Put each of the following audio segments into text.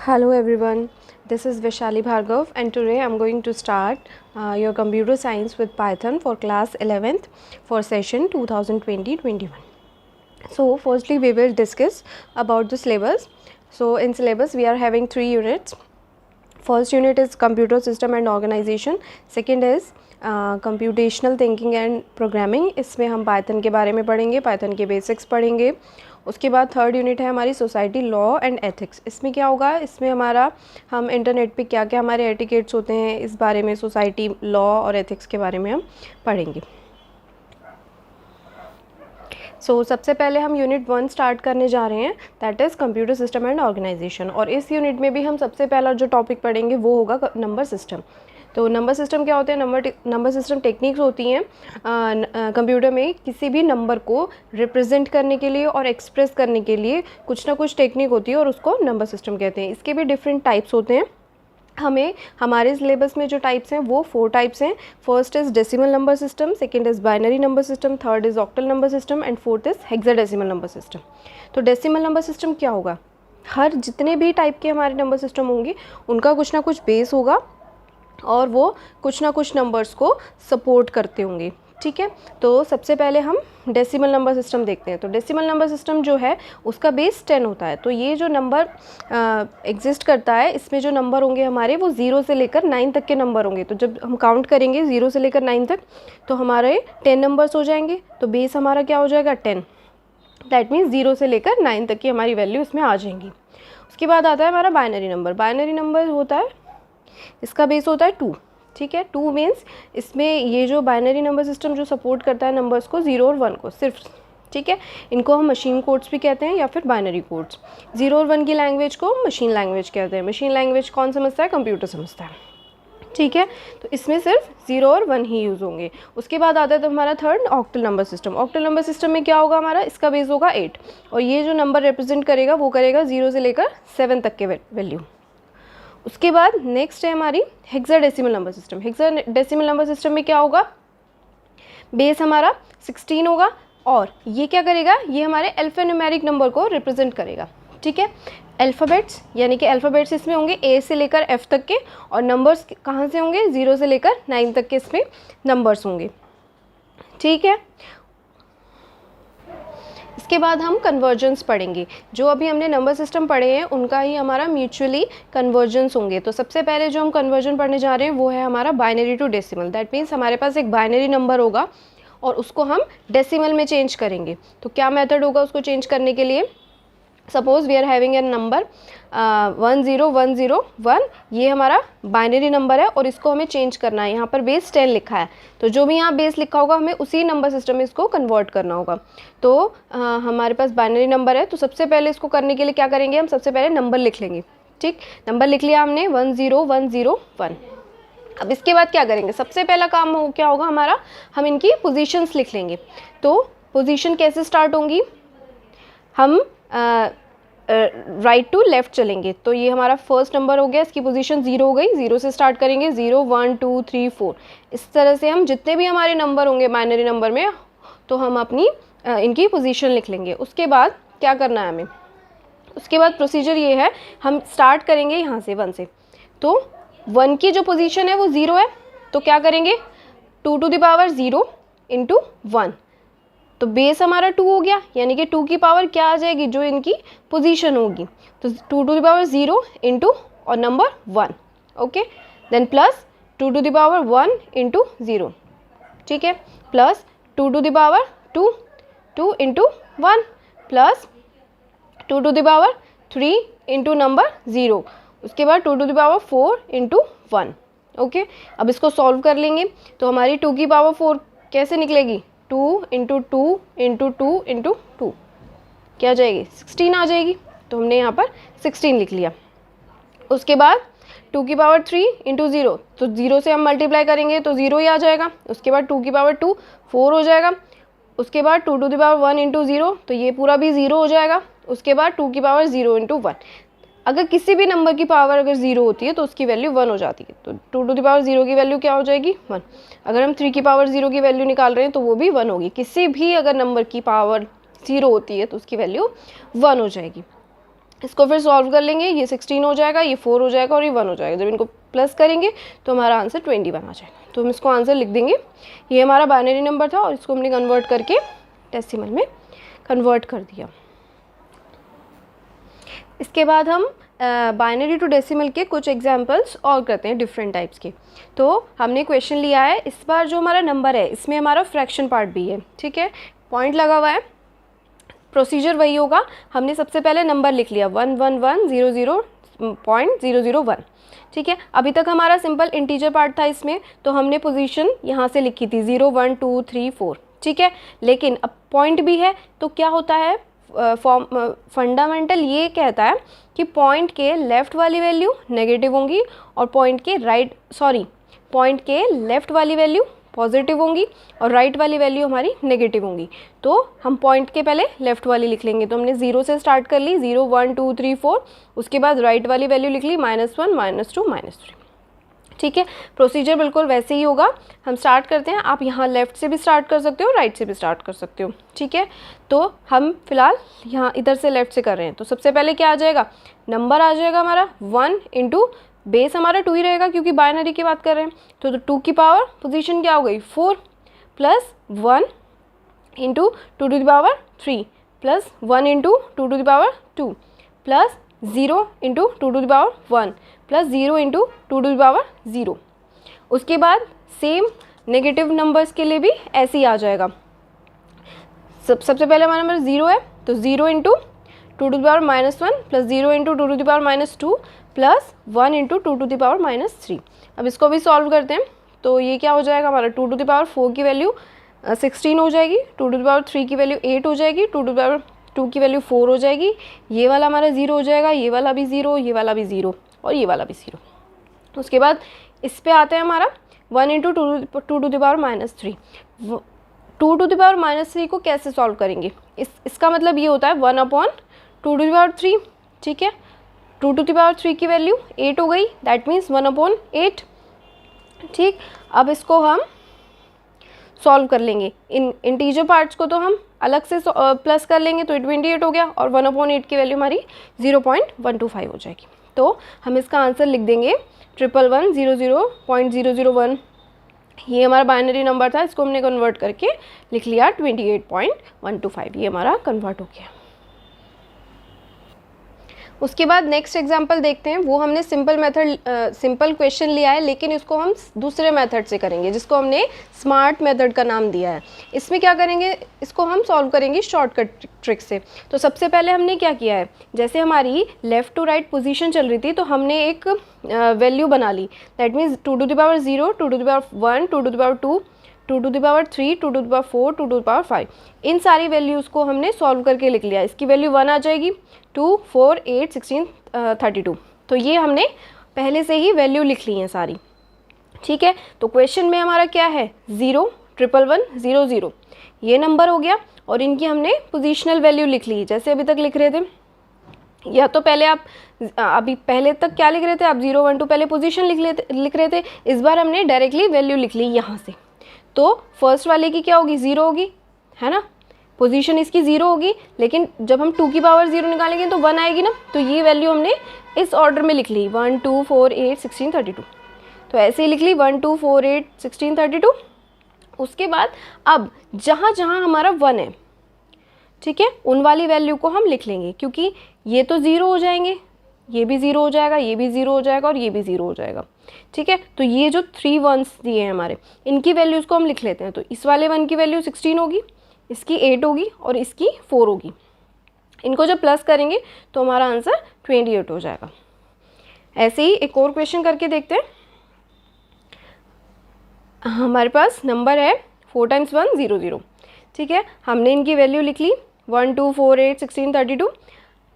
Hello everyone, this is Vishali Bhargav and today I am going to start your computer science with Python for class 11th for session 2020-21. So firstly we will discuss about the syllabus. So in syllabus we are having 3 units. First unit is computer system and organization, second is computational thinking and programming. इसमें हम Python के बारे में पढ़ेंगे, Python के basics पढ़ेंगे. उसके बाद थर्ड यूनिट है हमारी सोसाइटी लॉ एंड एथिक्स. इसमें क्या होगा, इसमें हमारा हम इंटरनेट पे क्या क्या हमारे एटिकेट्स होते हैं इस बारे में, सोसाइटी लॉ और एथिक्स के बारे में हम पढ़ेंगे. सबसे पहले हम यूनिट 1 स्टार्ट करने जा रहे हैं, that is computer system and organisation. और इस यूनिट में भी हम सबसे पहला जो टॉपिक पढ़ेंगे वो होगा नंबर सिस्टम. तो नंबर सिस्टम क्या होते हैं, नंबर सिस्टम टेक्निक्स होती हैं कंप्यूटर में किसी भी नंबर को रिप्रेजेंट करने के लिए और एक्सप्रेस करने के लिए कुछ ना कुछ टेक्निक होती है और उसको नंबर सिस्टम कहते हैं. इसके भी डिफरेंट टाइप्स होते हैं. हमें हमारे सिलेबस में जो टाइप्स हैं वो 4 टाइप्स हैं. First is decimal number system, second is binary number system, third is octal number system and fourth is hexadecimal number system. तो डेसिमल नंबर सिस्टम क्या होगा, हर जितने भी टाइप के हमारे नंबर सिस्टम होंगे उनका कुछ ना कुछ बेस होगा और वो कुछ ना कुछ नंबर्स को सपोर्ट करते होंगे. ठीक है, तो सबसे पहले हम डेसिमल नंबर सिस्टम देखते हैं. तो डेसिमल नंबर सिस्टम जो है उसका बेस 10 होता है. तो ये जो नंबर एग्जिस्ट करता है इसमें जो नंबर होंगे हमारे वो 0 से लेकर 9 तक के नंबर होंगे. तो जब हम काउंट करेंगे 0 से लेकर 9 तक तो हमारे 10 नंबर्स हो जाएंगे. तो बेस हमारा क्या हो जाएगा, 10. दैट मीन्स 0 से लेकर 9 तक की हमारी वैल्यू इसमें आ जाएंगी. उसके बाद आता है हमारा बाइनरी नंबर. बाइनरी नंबर होता है, इसका बेस होता है 2. ठीक है, 2 मीन्स इसमें ये जो बाइनरी नंबर सिस्टम जो सपोर्ट करता है नंबर्स को 0 और 1 को सिर्फ. ठीक है, इनको हम मशीन कोड्स भी कहते हैं या फिर बाइनरी कोड्स. 0 और 1 की लैंग्वेज को मशीन लैंग्वेज कहते हैं. मशीन लैंग्वेज कौन समझता है, कंप्यूटर समझता है. ठीक है, तो इसमें सिर्फ 0 और 1 ही यूज़ होंगे. उसके बाद आता है तो हमारा third octal number system. Octal number system में क्या होगा हमारा, इसका बेस होगा 8 और ये जो नंबर रिप्रेजेंट करेगा वो करेगा 0 से लेकर 7 तक के वैल्यू. उसके बाद नेक्स्ट है हमारी hexadecimal number system. Hexadecimal number system में क्या होगा, बेस हमारा 16 होगा और ये क्या करेगा, ये हमारे अल्फान्यूमेरिक नंबर को रिप्रेजेंट करेगा. ठीक है, अल्फ़ाबेट्स यानी कि अल्फ़ाबेट्स इसमें होंगे ए से लेकर एफ तक के और नंबर्स कहाँ से होंगे, 0 से लेकर 9 तक के इसमें नंबर्स होंगे. ठीक है, इसके बाद हम कन्वर्जेंस पढ़ेंगे. जो अभी हमने नंबर सिस्टम पढ़े हैं उनका ही हमारा म्यूचुअली कन्वर्जेंस होंगे. तो सबसे पहले जो हम कन्वर्जन पढ़ने जा रहे हैं वो है हमारा binary to decimal. That means हमारे पास एक बाइनरी नंबर होगा और उसको हम डेसिमल में चेंज करेंगे. तो क्या मेथड होगा उसको चेंज करने के लिए, suppose we are having a number 10101. ये हमारा बाइनरी नंबर है और इसको हमें चेंज करना है. यहाँ पर बेस 10 लिखा है तो जो भी यहाँ बेस लिखा होगा हमें उसी नंबर सिस्टम में इसको कन्वर्ट करना होगा. तो हमारे पास बाइनरी नंबर है तो सबसे पहले इसको करने के लिए क्या करेंगे, हम सबसे पहले नंबर लिख लेंगे. ठीक, नंबर लिख लिया हमने 10101. अब इसके बाद क्या करेंगे, सबसे पहला काम क्या होगा हमारा, हम इनकी पोजीशंस लिख लेंगे. तो पोजीशन कैसे स्टार्ट होंगी, हम राइट टू लेफ़्ट चलेंगे. तो ये हमारा फर्स्ट नंबर हो गया, इसकी पोजीशन 0 हो गई. 0 से स्टार्ट करेंगे, 0 1 2 3 4. इस तरह से हम जितने भी हमारे नंबर होंगे बाइनरी नंबर में तो हम अपनी इनकी पोजीशन लिख लेंगे. उसके बाद क्या करना है हमें, उसके बाद प्रोसीजर ये है, हम स्टार्ट करेंगे यहाँ से 1 से. तो 1 की जो पोजीशन है वो 0 है तो क्या करेंगे, 2 to the power 0 into 1. तो बेस हमारा 2 हो गया यानी कि 2 की पावर क्या आ जाएगी, जो इनकी पोजीशन होगी. तो 2 to the power 0 इंटू और number 1. Okay, then plus 2 to the power 1 into 0. ठीक है, plus 2 to the power 2 2 into 1 plus 2 to the power 3 into number 0. उसके बाद 2 to the power 4 into 1. Okay, अब इसको सॉल्व कर लेंगे तो हमारी 2 की पावर 4 कैसे निकलेगी, 2 इंटू 2 इंटू 2 इंटू 2 क्या आ जाएगी, 16 आ जाएगी. तो हमने यहाँ पर 16 लिख लिया. उसके बाद 2 की पावर 3 इंटू 0, तो 0 से हम मल्टीप्लाई करेंगे तो 0 ही आ जाएगा. उसके बाद 2 की पावर 2 4 हो जाएगा. उसके बाद 2 to the power 1 इंटू 0 तो ये पूरा भी 0 हो जाएगा. उसके बाद 2 की पावर 0 इंटू 1. अगर किसी भी नंबर की पावर अगर 0 होती है तो उसकी वैल्यू 1 हो जाती है. तो 2 to the power 0 की वैल्यू क्या हो जाएगी, 1. अगर हम 3 की पावर 0 की वैल्यू निकाल रहे हैं तो वो भी 1 होगी. किसी भी अगर नंबर की पावर 0 होती है तो उसकी वैल्यू 1 हो जाएगी. इसको फिर सॉल्व कर लेंगे, ये 16 हो जाएगा, ये 4 हो जाएगा और ये 1 हो जाएगा। जब इनको प्लस करेंगे तो हमारा आंसर 21 आ जाएगा। तो हम इसको आंसर लिख देंगे। ये हमारा बाइनरी नंबर था और इसको हमने कन्वर्ट करके डेसिमल में कन्वर्ट कर दिया। इसके बाद हम बाइनरी टू डेसिमल के कुछ एग्जांपल्स और करते हैं डिफरेंट टाइप्स के। तो हमने क्वेश्चन लिया है, इस बार जो हमारा नंबर है इसमें हमारा फ्रैक्शन पार्ट भी है, ठीक है, पॉइंट लगा हुआ है। प्रोसीजर वही होगा, हमने सबसे पहले नंबर लिख लिया 11100.001, ठीक है। अभी तक हमारा सिंपल इंटीजर पार्ट था इसमें, तो हमने पोजीशन यहाँ से लिखी थी 0 1 2 3 4, ठीक है। लेकिन अब पॉइंट भी है तो क्या होता है, फंडामेंटल ये कहता है कि पॉइंट के लेफ़्ट वाली वैल्यू नेगेटिव होंगी और पॉइंट के लेफ़्ट वाली वैल्यू पॉजिटिव होंगी और राइट वाली वैल्यू हमारी नेगेटिव होंगी। तो हम पॉइंट के पहले लेफ़्ट वाली लिख लेंगे। तो हमने 0 से स्टार्ट कर ली, 0 1 2 3 4, उसके बाद राइट वाली वैल्यू लिख ली -1 -2 -3, ठीक है। प्रोसीजर बिल्कुल वैसे ही होगा। हम स्टार्ट करते हैं, आप यहाँ लेफ़्ट से भी स्टार्ट कर सकते हो, राइट से भी स्टार्ट कर सकते हो, ठीक है। तो हम फिलहाल यहाँ इधर से लेफ़्ट से कर रहे हैं। तो सबसे पहले क्या आ जाएगा, नंबर आ जाएगा हमारा 1 इंटू बेस हमारा 2 ही रहेगा क्योंकि बाइनरी की बात कर रहे हैं। तो 2 की पावर पोजीशन क्या हो गई 4 plus 1 into 2 to the power 3 plus 1 into 2 to the power 2 plus 0 into 2 to the power 1 plus 0 into 2 to the power 0। उसके बाद सेम नेगेटिव नंबर्स के लिए भी ऐसे ही आ जाएगा। सबसे पहले हमारा नंबर 0 है तो 0 into 2 to the power -1 plus 0 into 2 to the power -2 plus 1 into 2 to the power -3। अब इसको भी सॉल्व करते हैं। तो ये क्या हो जाएगा हमारा 2 टू द पावर 4 की वैल्यू 16 हो जाएगी, 2 टू द पावर 3 की वैल्यू 8 हो जाएगी, 2 टू द पावर 2 की वैल्यू 4 हो जाएगी, ये वाला हमारा 0 हो जाएगा, ये वाला भी 0, ये वाला भी 0 और ये वाला भी 0। उसके बाद इस पे आते हैं हमारा 1 into 2 to the power -3। 2 to the power -3 को कैसे सॉल्व करेंगे, इसका मतलब ये होता है 1/2 टू द पावर 3, ठीक है। 2 टू द पावर 3 की वैल्यू 8 हो गई, दैट मीन्स 1/8, ठीक। अब इसको हम सॉल्व कर लेंगे। इन इंटीजर पार्ट्स को तो हम अलग से प्लस कर लेंगे तो 28 हो गया और 1/8 की वैल्यू हमारी 0.125 हो जाएगी। तो हम इसका आंसर लिख देंगे 11100.001। ये हमारा बाइनरी नंबर था, इसको हमने कन्वर्ट करके लिख लिया 28.125, ये हमारा कन्वर्ट हो गया। उसके बाद नेक्स्ट एग्जांपल देखते हैं। वो हमने सिंपल क्वेश्चन लिया है लेकिन इसको हम दूसरे मेथड से करेंगे जिसको हमने स्मार्ट मेथड का नाम दिया है। इसमें क्या करेंगे, इसको हम सॉल्व करेंगे शॉर्टकट ट्रिक से। तो सबसे पहले हमने क्या किया है, जैसे हमारी लेफ़्ट टू राइट पोजीशन चल रही थी तो हमने एक वैल्यू बना ली, that means 2 to the power 0, 2 to the power 1, 2 to the power 2, 2 to the power 3, 2 to the power 4, 2 to the power 5। इन सारी वैल्यूज़ को हमने सॉल्व करके लिख लिया। इसकी वैल्यू 1 आ जाएगी, 2 4 8 16 32। तो ये हमने पहले से ही वैल्यू लिख ली है सारी, ठीक है। तो क्वेश्चन में हमारा क्या है 0 111 0 0, ये नंबर हो गया और इनकी हमने पोजीशनल वैल्यू लिख ली जैसे अभी तक लिख रहे थे। या तो पहले आप अभी पहले तक क्या लिख रहे थे आप 0 1 2 पहले पोजीशन लिख रहे थे, इस बार हमने डायरेक्टली वैल्यू लिख ली यहाँ से। तो फर्स्ट वाले की क्या होगी 0 होगी, है ना, पोजीशन इसकी 0 होगी, लेकिन जब हम 2 की पावर 0 निकालेंगे तो 1 आएगी ना। तो ये वैल्यू हमने इस ऑर्डर में लिख ली 1 2 4 8 16 32। तो ऐसे ही लिख ली 1 2 4 8 16 32। उसके बाद अब जहाँ जहाँ हमारा 1 है, ठीक है, उन वाली वैल्यू को हम लिख लेंगे क्योंकि ये तो 0 हो जाएंगे, ये भी 0 हो जाएगा, ये भी 0 हो जाएगा और ये भी 0 हो जाएगा, ठीक है। तो ये जो 3 1s दिए हैं हमारे, इनकी वैल्यूज़ को हम लिख लेते हैं। तो इस वाले 1 की वैल्यू 16 होगी, इसकी 8 होगी और इसकी 4 होगी। इनको जब प्लस करेंगे तो हमारा आंसर 28 हो जाएगा। ऐसे ही एक और क्वेश्चन करके देखते हैं। हमारे पास नंबर है 4 टाइम्स 1 0 0, ठीक है। हमने इनकी वैल्यू लिख ली 1 2 4 8 16 32,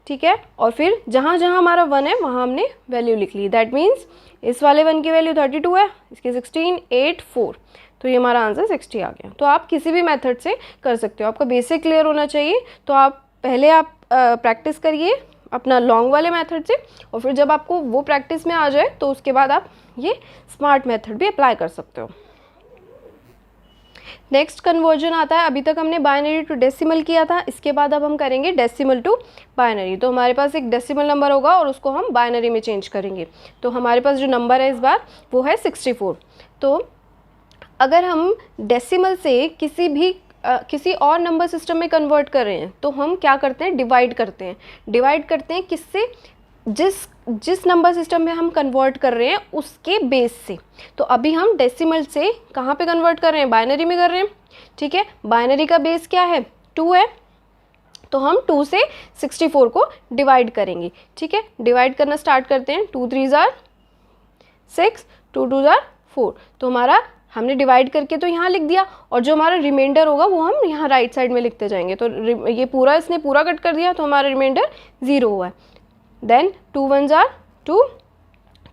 ठीक है। और फिर जहाँ जहाँ हमारा 1 है वहाँ हमने वैल्यू लिख ली, दैट मीन्स इस वाले 1 की वैल्यू 32 है, इसकी 16 8 4, तो ये हमारा आंसर 60 आ गया। तो आप किसी भी मेथड से कर सकते हो, आपका बेसिक क्लियर होना चाहिए। तो आप पहले प्रैक्टिस करिए अपना लॉन्ग वाले मेथड से और फिर जब आपको वो प्रैक्टिस में आ जाए तो उसके बाद आप ये स्मार्ट मेथड भी अप्लाई कर सकते हो। नेक्स्ट कन्वर्जन आता है, अभी तक हमने बाइनरी टू डेसिमल किया था, इसके बाद अब हम करेंगे डेसिमल टू बाइनरी। तो हमारे पास एक डेसिमल नंबर होगा और उसको हम बाइनरी में चेंज करेंगे। तो हमारे पास जो नंबर है इस बार वो है 64। तो अगर हम डेसिमल से किसी और नंबर सिस्टम में कन्वर्ट कर रहे हैं तो हम क्या करते हैं, डिवाइड करते हैं किससे, जिस नंबर सिस्टम में हम कन्वर्ट कर रहे हैं उसके बेस से। तो अभी हम डेसिमल से कहाँ पे कन्वर्ट कर रहे हैं, बाइनरी में कर रहे हैं। ठीक है, बाइनरी का बेस क्या है, 2 है, तो हम 2 से 64 को डिवाइड करेंगे। ठीक है, डिवाइड करना स्टार्ट करते हैं। 2 3 ज़ार 6, 2 2 ज़ार 4। तो हमारा हमने डिवाइड करके तो यहाँ लिख दिया, और जो हमारा रिमाइंडर होगा वो हम यहाँ राइट साइड में लिखते जाएंगे। तो ये पूरा इसने पूरा कट कर दिया, तो हमारा रिमाइंडर 0 हुआ है। देन 2 1 ज़ार 2,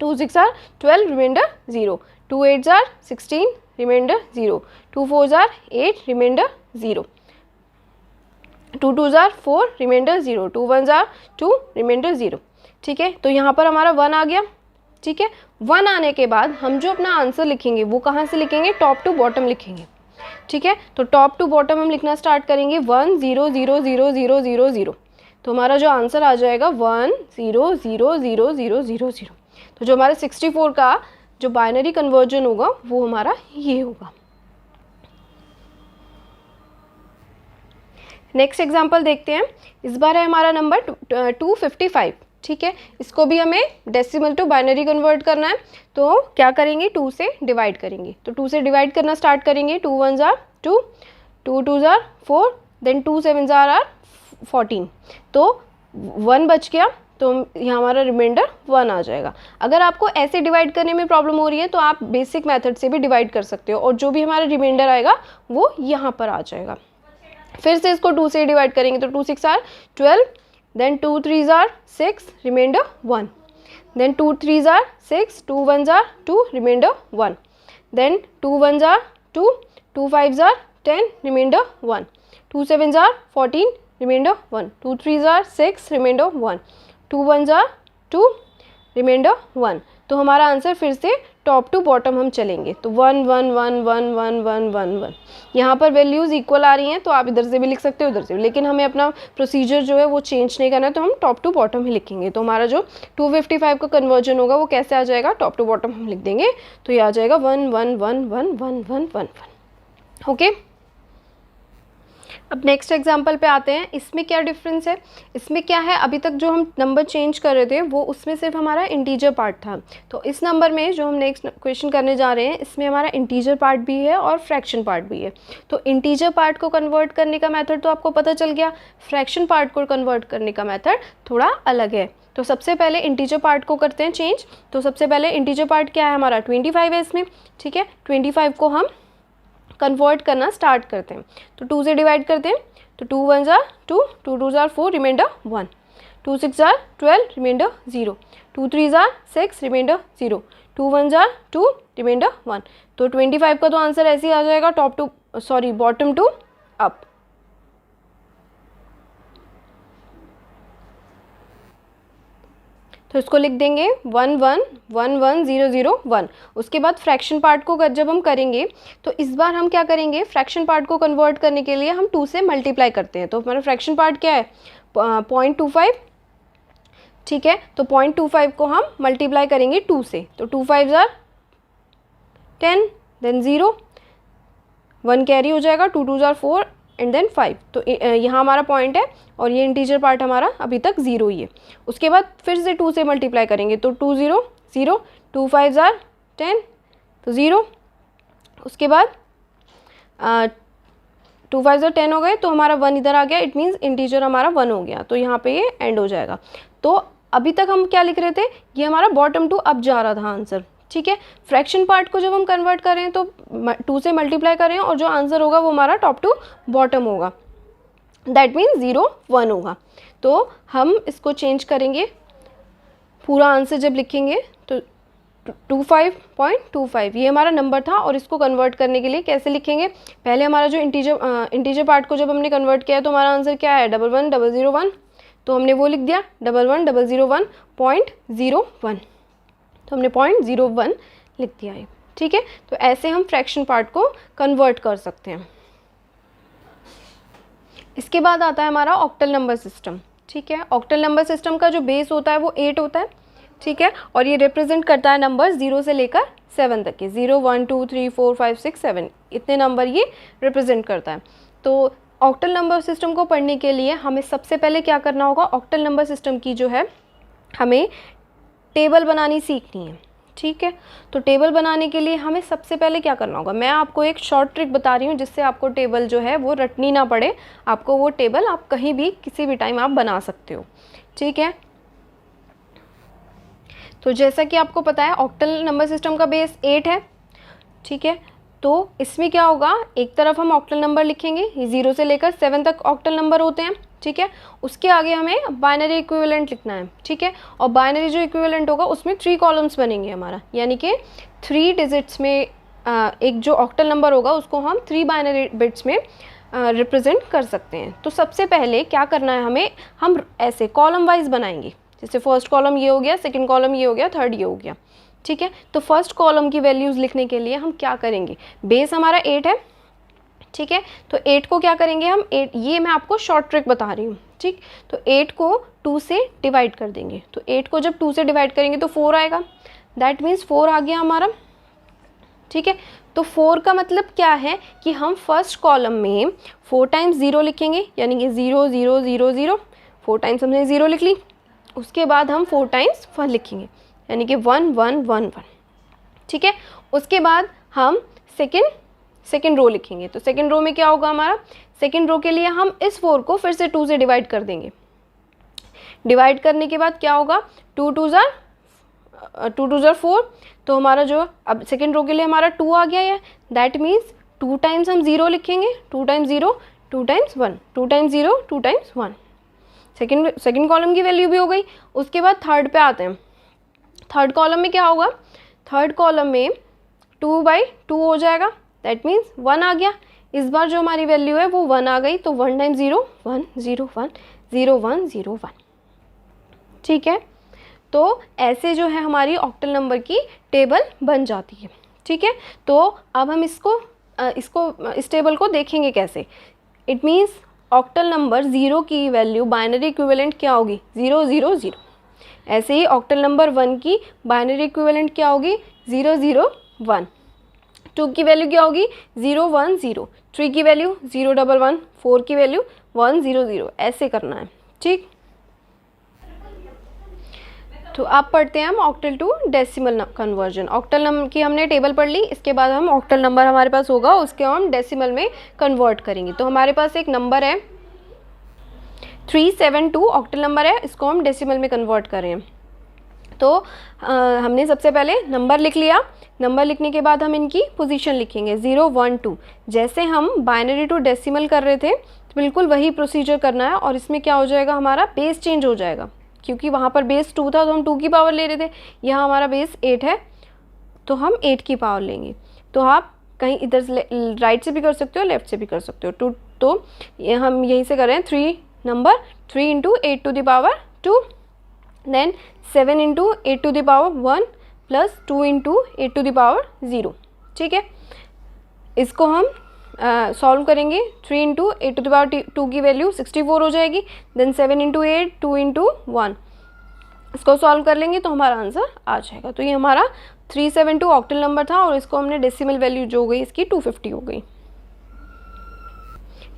2 6 ज़ार 12, रिमाइंडर 0, 2 8 ज़ार 16, रिमाइंडर 0, 2 4 ज़ार 8, रिमाइंडर 0, 2 2 ज़ार 4, रिमाइंडर 0, 2 1 ज़ार 2, रिमाइंडर 0। ठीक है, तो यहाँ पर हमारा 1 आ गया। ठीक है, 1 आने के बाद हम जो अपना आंसर लिखेंगे वो कहाँ से लिखेंगे, टॉप टू बॉटम लिखेंगे। ठीक है, तो टॉप टू बॉटम हम लिखना स्टार्ट करेंगे, 1 0 0 0 0 0 0। तो हमारा जो आंसर आ जाएगा 1 0 0 0 0 0 0। तो जो हमारा 64 का जो बाइनरी कन्वर्जन होगा वो हमारा ये होगा। नेक्स्ट एग्जांपल देखते हैं। इस बार है हमारा नंबर 255। ठीक है, इसको भी हमें डेसिमल टू बाइनरी कन्वर्ट करना है। तो क्या करेंगे, 2 से डिवाइड करेंगे। तो 2 से डिवाइड करना स्टार्ट करेंगे। 2 1 ज़ार 2, 2 2 ज़ार 4, देन 2 7 ज़ार आर 14। तो 1 बच गया, तो यहाँ हमारा रिमाइंडर 1 आ जाएगा। अगर आपको ऐसे डिवाइड करने में प्रॉब्लम हो रही है तो आप बेसिक मेथड से भी डिवाइड कर सकते हो, और जो भी हमारा रिमाइंडर आएगा वो यहाँ पर आ जाएगा। फिर से इसको 2 से डिवाइड करेंगे, तो 2 6 आर 12, देन 2 3 ज़ार 6, रिमाइंडर 1, देन 2 3 ज़ार 6, 2 1 ज़ार 2, रिमाइंडर 1, देन 2 1 ज़ार 2, 2 5 ज़ार 10, रिमाइंडर 1, 2 7 ज़ार 14, रिमाइंडर 1, 2 3 ज़ार 6, रिमाइंडर 1, 2 1 ज़ार 2, रिमाइंडर 1। तो हमारा आंसर फिर से टॉप टू बॉटम हम चलेंगे। तो 1 1 1 1 1 1 1 1। यहाँ पर वैल्यूज़ इक्वल आ रही हैं, तो आप इधर से भी लिख सकते हो उधर से भी, लेकिन हमें अपना प्रोसीजर जो है वो चेंज नहीं करना है, तो हम टॉप टू बॉटम ही लिखेंगे। तो हमारा जो 255 का कन्वर्जन होगा वो कैसे आ जाएगा, टॉप टू बॉटम हम लिख देंगे। तो ये आ जाएगा 1 1 1 1 1 1 1 1। ओके, अब नेक्स्ट एग्जांपल पे आते हैं। इसमें क्या डिफरेंस है, इसमें क्या है, अभी तक जो हम नंबर चेंज कर रहे थे वो उसमें सिर्फ हमारा इंटीजर पार्ट था। तो इस नंबर में जो हम नेक्स्ट क्वेश्चन करने जा रहे हैं इसमें हमारा इंटीजर पार्ट भी है और फ्रैक्शन पार्ट भी है। तो इंटीजर पार्ट को कन्वर्ट करने का मेथड तो आपको पता चल गया, फ्रैक्शन पार्ट को कन्वर्ट करने का मेथड थोड़ा अलग है। तो सबसे पहले इंटीजर पार्ट को करते हैं चेंज। तो सबसे पहले इंटीजर पार्ट क्या है हमारा, 25 है इसमें। ठीक है, 25 को हम कन्वर्ट करना स्टार्ट करते हैं। तो 2 से डिवाइड करते हैं। तो 2 1 ज़ार 2, 2 2 ज़ार 4, रिमाइंडर 1, 2 6 ज़ार 12, रिमाइंडर 0, 2 3 ज़ार 6, रिमाइंडर 0, 2 1 ज़ार 2, रिमाइंडर 1। तो 25 का तो आंसर ऐसे ही आ जाएगा, बॉटम टू अप। तो इसको लिख देंगे 1 1 1 1 0 0 1। उसके बाद फ्रैक्शन पार्ट को जब हम करेंगे तो इस बार हम क्या करेंगे, फ्रैक्शन पार्ट को कन्वर्ट करने के लिए हम 2 से मल्टीप्लाई करते हैं। तो हमारा फ्रैक्शन पार्ट क्या है, 0.25। ठीक है, तो 0.25 को हम मल्टीप्लाई करेंगे 2 से। तो 2 5 ज़ार 10, देन 0, 1 कैरी हो जाएगा, 2 2 ज़ार 4 एंड देन 5। तो यहाँ हमारा पॉइंट है और ये इंटीजर पार्ट हमारा अभी तक 0 ही है। उसके बाद फिर से 2 से मल्टीप्लाई करेंगे। तो 2 0 0, 2 5 ज़ार 10, तो 0। उसके बाद 2 5 ज़ार 10 हो गए, तो हमारा 1 इधर आ गया, इट मीन्स इंटीजर हमारा 1 हो गया। तो यहाँ पे ये एंड हो जाएगा। तो अभी तक हम क्या लिख रहे थे, ये हमारा बॉटम टू अप जा रहा था आंसर। ठीक है, फ्रैक्शन पार्ट को जब हम कन्वर्ट कर रहे हैं तो 2 से मल्टीप्लाई कर रहे हैं और जो आंसर होगा वो हमारा टॉप टू बॉटम होगा, दैट मीन्स 0 1 होगा। तो हम इसको चेंज करेंगे, पूरा आंसर जब लिखेंगे तो 25.25 ये हमारा नंबर था, और इसको कन्वर्ट करने के लिए कैसे लिखेंगे, पहले हमारा जो इंटीजर पार्ट को जब हमने कन्वर्ट किया है तो हमारा आंसर क्या है, 11001। तो हमने वो लिख दिया 11001.01। तो हमने 0.01 लिख दिया है। ठीक है, तो ऐसे हम फ्रैक्शन पार्ट को कन्वर्ट कर सकते हैं। इसके बाद आता है हमारा ऑक्टल नंबर सिस्टम। ठीक है, ऑक्टल नंबर सिस्टम का जो बेस होता है वो 8 होता है। ठीक है, और ये रिप्रेजेंट करता है नंबर 0 से लेकर 7 तक के, 0 1 2 3 4 5 6 7 इतने नंबर ये रिप्रेजेंट करता है। तो ऑक्टल नंबर सिस्टम को पढ़ने के लिए हमें सबसे पहले क्या करना होगा, ऑक्टल नंबर सिस्टम की जो है हमें टेबल बनानी सीखनी है। ठीक है, तो टेबल बनाने के लिए हमें सबसे पहले क्या करना होगा, मैं आपको एक शॉर्ट ट्रिक बता रही हूँ जिससे आपको टेबल जो है वो रटनी ना पड़े, आपको वो टेबल आप कहीं भी किसी भी टाइम आप बना सकते हो। ठीक है, तो जैसा कि आपको पता है ऑक्टल नंबर सिस्टम का बेस 8 है। ठीक है, तो इसमें क्या होगा, एक तरफ हम ऑक्टल नंबर लिखेंगे, 0 से लेकर 7 तक ऑक्टल नंबर होते हैं। ठीक है, उसके आगे हमें बाइनरी इक्विवेलेंट लिखना है। ठीक है, और बाइनरी जो इक्विवेलेंट होगा उसमें 3 कॉलम्स बनेंगे हमारा, यानी कि 3 डिजिट्स में एक जो ऑक्टल नंबर होगा उसको हम 3 बाइनरी बिट्स में रिप्रेजेंट कर सकते हैं। तो सबसे पहले क्या करना है हमें, हम ऐसे कॉलम वाइज बनाएंगे, जैसे फर्स्ट कॉलम ये हो गया, सेकेंड कॉलम ये हो गया, थर्ड ये हो गया। ठीक है, तो फर्स्ट कॉलम की वैल्यूज़ लिखने के लिए हम क्या करेंगे, बेस हमारा 8 है। ठीक है, तो 8 को क्या करेंगे हम, 8 ये मैं आपको शॉर्ट ट्रिक बता रही हूँ। ठीक, तो 8 को 2 से डिवाइड कर देंगे, तो 8 को जब 2 से डिवाइड करेंगे तो 4 आएगा, दैट मीन्स 4 आ गया हमारा। ठीक है, तो 4 का मतलब क्या है कि हम फर्स्ट कॉलम में 4 टाइम्स 0 लिखेंगे, यानी कि 0 0 0 0, 4 टाइम्स हमने 0 लिख ली। उसके बाद हम 4 टाइम्स 1 लिखेंगे, यानी कि 1 1 1 1। ठीक है, उसके बाद हम सेकेंड रो लिखेंगे, तो सेकेंड रो में क्या होगा हमारा, सेकेंड रो के लिए हम इस 4 को फिर से 2 से डिवाइड कर देंगे। डिवाइड करने के बाद क्या होगा, 2 2 ज़ार 4, तो हमारा जो अब सेकेंड रो के लिए हमारा 2 आ गया है, दैट मीन्स 2 टाइम्स हम 0 लिखेंगे, 2 times 0 2 times 1, 2 times 0 2 times 1। Second column की वैल्यू भी हो गई। उसके बाद थर्ड पे आते हैं, थर्ड कॉलम में क्या होगा, थर्ड कॉलम में 2/2 हो जाएगा, दैट मीन्स 1 आ गया। इस बार जो हमारी वैल्यू है वो 1 आ गई, तो 1 टाइम्स 0 1 0 1 0 1 0 1। ठीक है, तो ऐसे जो है हमारी ऑक्टल नंबर की टेबल बन जाती है। ठीक है, तो अब हम इस टेबल को देखेंगे कैसे। इट मीन्स ऑक्टल नंबर 0 की वैल्यू बाइनरी इक्विवेलेंट क्या होगी, 0 0 0। ऐसे ही ऑक्टल नंबर 1 की बाइनरी इक्विवेलेंट क्या होगी, 0 0 1। 2 की वैल्यू क्या होगी, 0 1 0। 3 की वैल्यू 0 1 1। 4 की वैल्यू 1 0 0। ऐसे करना है। ठीक, तो आप पढ़ते हैं हम octal to decimal conversion. Octal number की हमने टेबल पढ़ ली, इसके बाद हम ऑक्टल नंबर हमारे पास होगा उसके हम डेसिमल में कन्वर्ट करेंगे। तो हमारे पास एक नंबर है 372 ऑक्टल नंबर है, इसको हम डेसिमल में कन्वर्ट करें। तो हमने सबसे पहले नंबर लिख लिया, नंबर लिखने के बाद हम इनकी पोजीशन लिखेंगे 0 1 2। जैसे हम बाइनरी टू डेसिमल कर रहे थे तो बिल्कुल वही प्रोसीजर करना है, और इसमें क्या हो जाएगा, हमारा बेस चेंज हो जाएगा, क्योंकि वहाँ पर बेस 2 था तो हम 2 की पावर ले रहे थे, यहाँ हमारा बेस 8 है तो हम 8 की पावर लेंगे। तो आप कहीं इधर से राइट से भी कर सकते हो, लेफ्ट से भी कर सकते हो। तो ये हम यहीं से कर रहे हैं, 3 number 3 into 8 to the power 2, then 7 into 8 to the power 1 plus 2 into 8 to the power 0। ठीक है, इसको हम सॉल्व करेंगे, 3 इंटू 8 टू द पावर 2 की वैल्यू 64 हो जाएगी, देन 7 इंटू 8 2 इंटू 1, इसको सॉल्व कर लेंगे तो हमारा आंसर आ जाएगा। तो ये हमारा 372 ऑक्टल नंबर था, और इसको हमने डेसिमल वैल्यू जो हो गई इसकी 250 हो गई।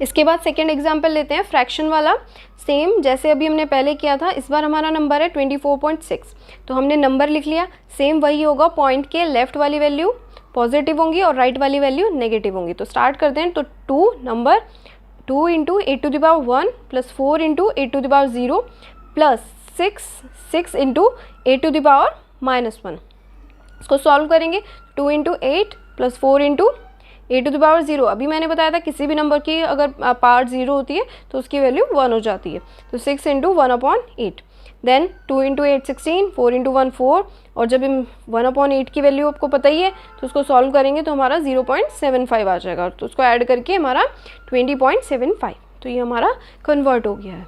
इसके बाद सेकेंड एग्जाम्पल लेते हैं, फ्रैक्शन वाला। सेम जैसे अभी हमने पहले किया था, इस बार हमारा नंबर है 24.6। तो हमने नंबर लिख लिया, सेम वही होगा, पॉइंट के लेफ्ट वाली वैल्यू पॉजिटिव होंगी और राइट वाली वैल्यू नेगेटिव होंगी। तो स्टार्ट करते हैं। तो 2 number 2 into 8 to the power 1 plus 4 into 8 to the power 0 plus 6 into 8 to the power -1। इसको सॉल्व करेंगे, 2 into 8 plus 4 into 8 to the power 0। अभी मैंने बताया था किसी भी नंबर की अगर पावर 0 होती है तो उसकी वैल्यू 1 हो जाती है। तो 6 इंटू 1/8, देन 2 इंटू 8 16, 4 इंटू 1 4, और जब 1/8 की वैल्यू आपको पता ही है तो उसको सॉल्व करेंगे तो हमारा 0.75 आ जाएगा। तो उसको ऐड करके हमारा 20.75। तो ये हमारा कन्वर्ट हो गया है।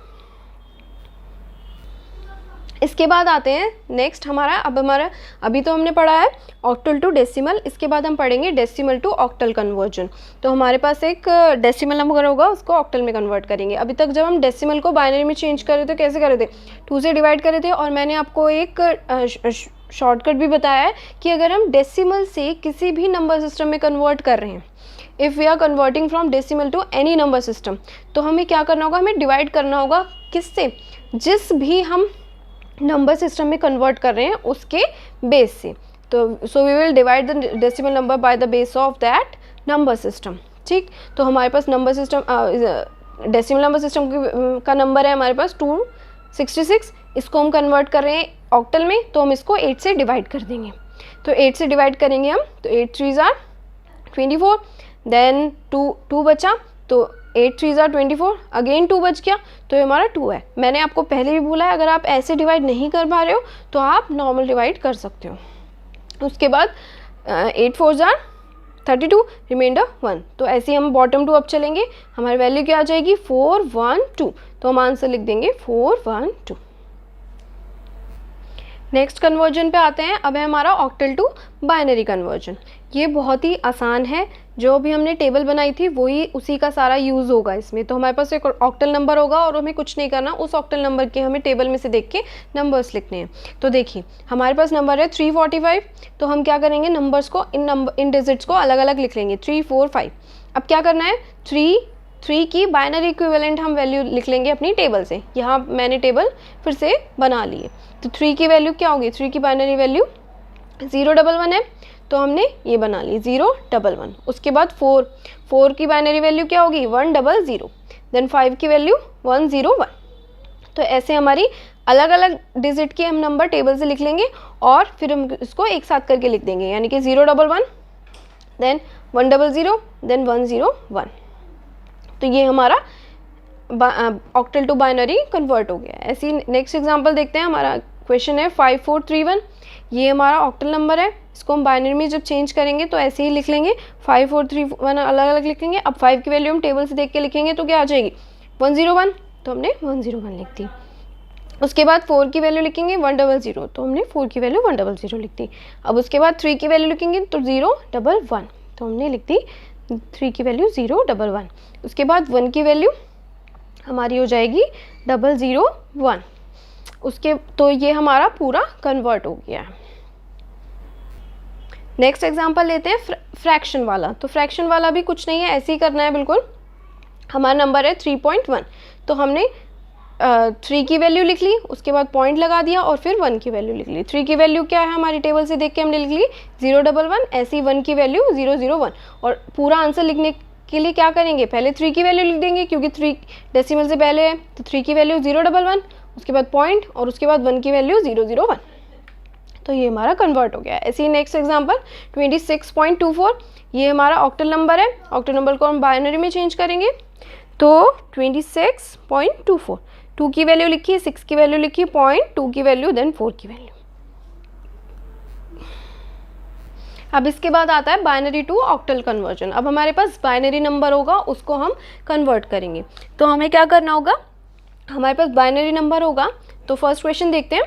इसके बाद आते हैं नेक्स्ट हमारा, अब हमारा अभी तो हमने पढ़ा है ऑक्टल टू डेसिमल, इसके बाद हम पढ़ेंगे डेसिमल टू ऑक्टल कन्वर्जन। तो हमारे पास एक डेसिमल नंबर होगा, उसको ऑक्टल में कन्वर्ट करेंगे। अभी तक जब हम डेसिमल को बाइनरी में चेंज कर रहे थे, कैसे कर रहे थे, 2 से डिवाइड कर रहे थे। और मैंने आपको एक शॉर्टकट भी बताया है कि अगर हम डेसिमल से किसी भी नंबर सिस्टम में कन्वर्ट कर रहे हैं, if we are converting from decimal to any number system, तो हमें क्या करना होगा, हमें डिवाइड करना होगा किससे, जिस भी हम नंबर सिस्टम में कन्वर्ट कर रहे हैं उसके बेस से। तो so we will divide the decimal number by the base of that number system. ठीक, तो हमारे पास number system decimal number system का नंबर है हमारे पास 266, इसको हम कन्वर्ट कर रहे हैं ऑक्टल में, तो हम इसको 8 से डिवाइड कर देंगे। तो 8 से डिवाइड करेंगे हम, तो 8 3s are 24, देन 2 बचा, तो 8 3s are 24, अगेन 2 बच गया, तो ये हमारा 2 है। मैंने आपको पहले भी बोला है अगर आप ऐसे डिवाइड नहीं कर पा रहे हो तो आप नॉर्मल डिवाइड कर सकते हो। उसके बाद 8 4s are 32, रिमाइंडर 1। तो ऐसे ही हम बॉटम टू अप चलेंगे, हमारी वैल्यू क्या आ जाएगी 4 1 2, तो हम आंसर लिख देंगे 4 1 2। नेक्स्ट कन्वर्जन पे आते हैं, अब है हमारा ऑक्टल टू बाइनरी कन्वर्जन। ये बहुत ही आसान है, जो भी हमने टेबल बनाई थी वही उसी का सारा यूज़ होगा इसमें। तो हमारे पास एक ऑक्टल नंबर होगा और हमें कुछ नहीं करना, उस ऑक्टल नंबर के हमें टेबल में से देख के नंबर्स लिखने हैं। तो देखिए हमारे पास नंबर है 345, तो हम क्या करेंगे, नंबर्स को इन डिजिट्स को अलग अलग लिख लेंगे 3 4 5। अब क्या करना है, 3 की बाइनरी इक्विवेलेंट हम वैल्यू लिख लेंगे अपनी टेबल से। यहाँ मैंने टेबल फिर से बना ली है। तो 3 की वैल्यू क्या होगी, 3 की बाइनरी वैल्यू 011 है, तो हमने ये बना ली 011। उसके बाद 4 की बाइनरी वैल्यू क्या होगी 100, देन 5 की वैल्यू 101। तो ऐसे हमारी अलग अलग डिजिट के हम नंबर टेबल से लिख लेंगे और फिर हम इसको एक साथ करके लिख देंगे, यानी कि 011, देन 100, देन 101। तो ये हमारा ऑक्टल टू बाइनरी कन्वर्ट हो गया। ऐसे ही नेक्स्ट एग्जांपल देखते हैं। हमारा क्वेश्चन है 5431, ये हमारा ऑक्टल नंबर है, इसको हम बाइनरी में जब चेंज करेंगे तो ऐसे ही लिख लेंगे 5431 अलग अलग लिख लेंगे। अब 5 की वैल्यू हम टेबल से देख के लिखेंगे तो क्या आ जाएगी 101, तो हमने 101 लिख दी। उसके बाद 4 की वैल्यू लिखेंगे 100, तो हमने 4 की वैल्यू 100 लिख दी। अब उसके बाद 3 की वैल्यू लिखेंगे तो 011, तो हमने लिख दी 3 की वैल्यू 011। उसके बाद 1 की वैल्यू हमारी हो जाएगी 001। उसके तो ये हमारा पूरा कन्वर्ट हो गया है। नेक्स्ट एग्जांपल लेते हैं फ्रैक्शन वाला। तो फ्रैक्शन वाला भी कुछ नहीं है, ऐसे ही करना है बिल्कुल। हमारा नंबर है 3.1, तो हमने 3 की वैल्यू लिख ली, उसके बाद पॉइंट लगा दिया और फिर 1 की वैल्यू लिख ली। 3 की वैल्यू क्या है हमारी टेबल से देख के हमने लिख ली 011, ऐसी 1 की वैल्यू 001। और पूरा आंसर लिखने के लिए क्या करेंगे, पहले 3 की वैल्यू लिख देंगे क्योंकि 3 डेसिमल से पहले है, तो 3 की वैल्यू 011, उसके बाद पॉइंट और उसके बाद 1 की वैल्यू 001। तो ये हमारा कन्वर्ट हो गया। ऐसे ही नेक्स्ट एग्जांपल 26.24, ये हमारा ऑक्टल नंबर है। ऑक्टल नंबर को हम बाइनरी में चेंज करेंगे, तो 26.24, 2 की वैल्यू लिखी, 6 की वैल्यू लिखी, पॉइंट, 2 की वैल्यू, देन 4 की वैल्यू। अब इसके बाद आता है बाइनरी टू ऑक्टल कन्वर्जन। अब हमारे पास बाइनरी नंबर होगा, उसको हम कन्वर्ट करेंगे। तो हमें क्या करना होगा, हमारे पास बाइनरी नंबर होगा। तो फर्स्ट क्वेश्चन देखते हैं।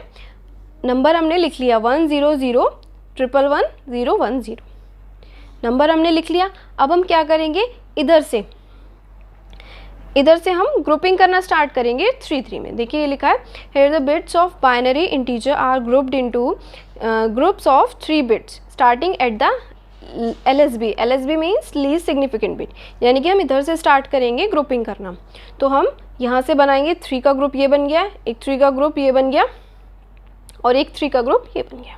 नंबर हमने लिख लिया 100111010, नंबर हमने लिख लिया। अब हम क्या करेंगे, इधर से हम ग्रुपिंग करना स्टार्ट करेंगे 3 3 में। देखिए ये लिखा है, here the bits of binary integer are grouped into groups of 3 bits starting at the LSB। LSB means least significant bit, यानी कि हम इधर से स्टार्ट करेंगे ग्रुपिंग करना। तो हम यहाँ से बनाएंगे 3 का ग्रुप ये बन गया, एक 3 का ग्रुप ये बन गया और एक 3 का ग्रुप ये बन गया।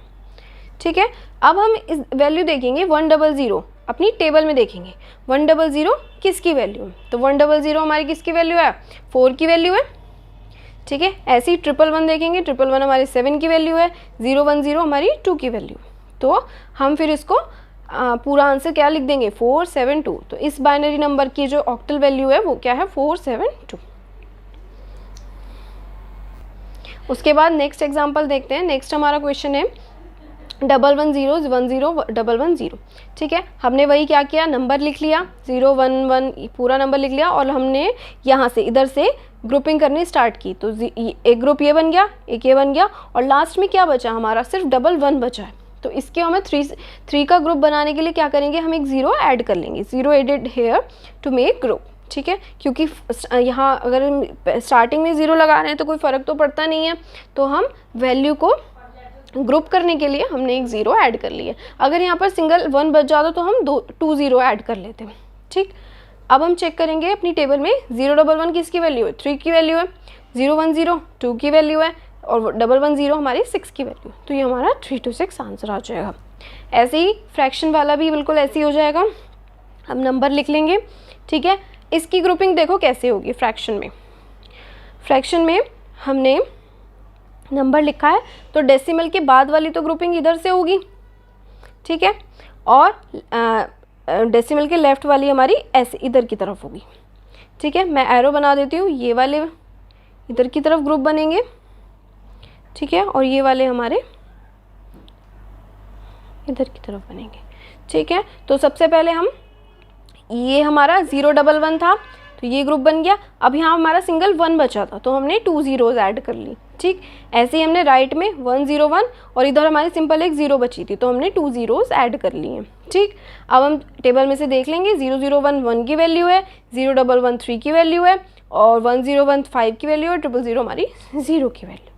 ठीक है, अब हम इस वैल्यू देखेंगे 100, अपनी टेबल में देखेंगे 100 किसकी वैल्यू है। तो 100 हमारी किसकी वैल्यू है, 4 की वैल्यू है। ठीक है, ऐसे ही 111 देखेंगे, 111 हमारी 7 की वैल्यू है, 010 हमारी 2 की वैल्यू। तो हम फिर इसको पूरा आंसर क्या लिख देंगे 472। तो इस बाइनरी नंबर की जो ऑक्टल वैल्यू है वो क्या है 472। उसके बाद नेक्स्ट एग्जांपल देखते हैं। नेक्स्ट हमारा क्वेश्चन है 110101110। ठीक है, हमने वही क्या किया, नंबर लिख लिया 011 पूरा नंबर लिख लिया और हमने यहाँ से इधर से ग्रुपिंग करनी स्टार्ट की, तो एक ग्रुप ये बन गया, एक ये बन गया, और लास्ट में क्या बचा हमारा, सिर्फ डबल 1 बचा है। तो इसके हमें 3 का ग्रुप बनाने के लिए क्या करेंगे, हम एक 0 ऐड कर लेंगे, 0 added here to make group, ठीक है। क्योंकि यहाँ अगर हम स्टार्टिंग में 0 लगा रहे हैं तो कोई फ़र्क तो पड़ता नहीं है, तो हम वैल्यू को ग्रुप करने के लिए हमने एक 0 ऐड कर लिया। अगर यहाँ पर सिंगल 1 बच जाता तो हम 2 0 ऐड कर लेते हैं, ठीक। अब हम चेक करेंगे अपनी टेबल में 0 1 1 किसकी वैल्यू है, 3 की वैल्यू है, 0 1 0 2 की वैल्यू है, और 1 1 0 हमारी 6 की वैल्यू, तो ये हमारा 3 to 6 आंसर आ जाएगा। ऐसे ही फ्रैक्शन वाला भी बिल्कुल ऐसे ही हो जाएगा। हम नंबर लिख लेंगे, ठीक है। इसकी ग्रुपिंग देखो कैसे होगी फ्रैक्शन में। फ्रैक्शन में हमने नंबर लिखा है तो डेसिमल के बाद वाली तो ग्रुपिंग इधर से होगी, ठीक है, और डेसिमल के लेफ्ट वाली हमारी ऐसे इधर की तरफ होगी, ठीक है। मैं एरो बना देती हूँ, ये वाले इधर की तरफ ग्रुप बनेंगे, ठीक है, और ये वाले हमारे इधर की तरफ बनेंगे, ठीक है। तो सबसे पहले हम, ये हमारा 0 1 1 था तो ये ग्रुप बन गया। अब यहाँ हमारा सिंगल 1 बचा था तो हमने 2 zeros ऐड कर ली, ठीक। ऐसे ही हमने राइट में 1 0 1 और इधर हमारी सिंपल एक 0 बची थी तो हमने 2 zeros ऐड कर लिए, ठीक। अब हम टेबल में से देख लेंगे, 0 0 1 1 की वैल्यू है, 0 1 1 3 की वैल्यू है, और 1 0 1 5 की वैल्यू है, 0 0 हमारी 0 की वैल्यू,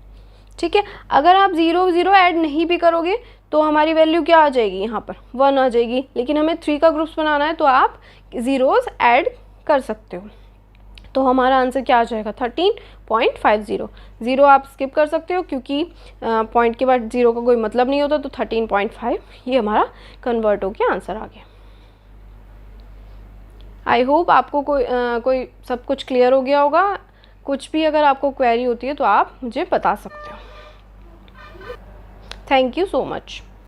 ठीक है। अगर आप 0 0 ऐड नहीं भी करोगे तो हमारी वैल्यू क्या आ जाएगी, यहाँ पर 1 आ जाएगी, लेकिन हमें 3 का ग्रुप्स बनाना है तो आप ज़ीरोज़ ऐड कर सकते हो। तो हमारा आंसर क्या आ जाएगा, 13.50। 0 आप स्किप कर सकते हो क्योंकि पॉइंट के बाद 0 का कोई मतलब नहीं होता, तो 13.5 ये हमारा कन्वर्ट होकर आंसर आ गया। आई होप आपको कोई सब कुछ क्लियर हो गया होगा। कुछ भी अगर आपको क्वेरी होती है तो आप मुझे बता सकते हो। Thank you so much.